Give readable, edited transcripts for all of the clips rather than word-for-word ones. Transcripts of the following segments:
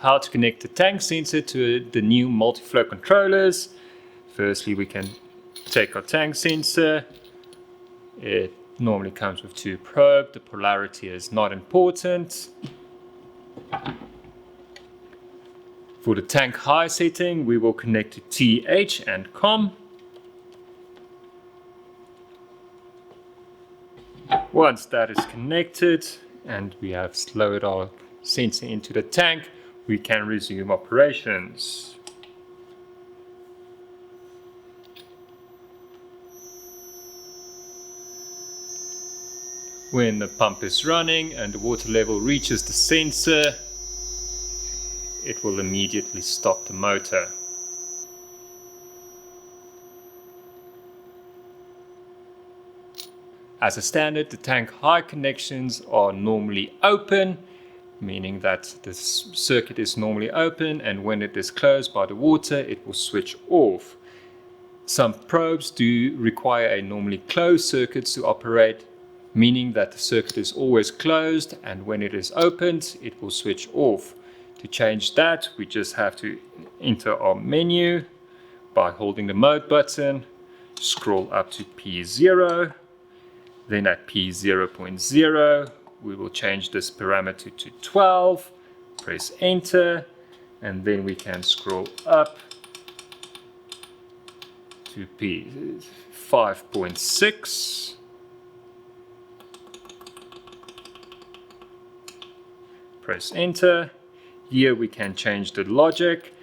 how to connect the tank sensor to the new Multiflow controllers. Firstly, we can take our tank sensor. It normally comes with two probes. The polarity is not important. For the tank high setting, we will connect to TH and COM. Once that is connected and we have slowed our sensor into the tank, we can resume operations. When the pump is running and the water level reaches the sensor, it will immediately stop the motor. As a standard, the tank high connections are normally open, meaning that the circuit is normally open, and when it is closed by the water, it will switch off. Some probes do require a normally closed circuit to operate, meaning that the circuit is always closed, and when it is opened, it will switch off. To change that, we just have to enter our menu by holding the mode button, scroll up to P0. Then at P0.0, we will change this parameter to 12, press enter, and then we can scroll up to P5.6. Press enter. Here we can change the logic.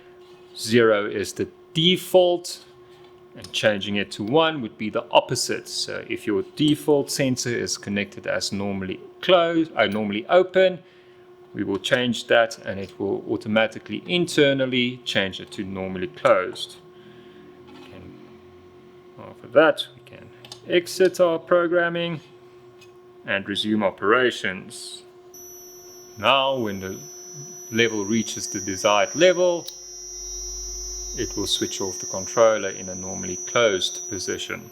0 is the default, and changing it to 1 would be the opposite. So if your default sensor is connected as normally closed or normally open, we will change that and it will automatically internally change it to normally closed. After that, we can exit our programming and resume operations. Now when the level reaches the desired level, it will switch off the controller in a normally closed position.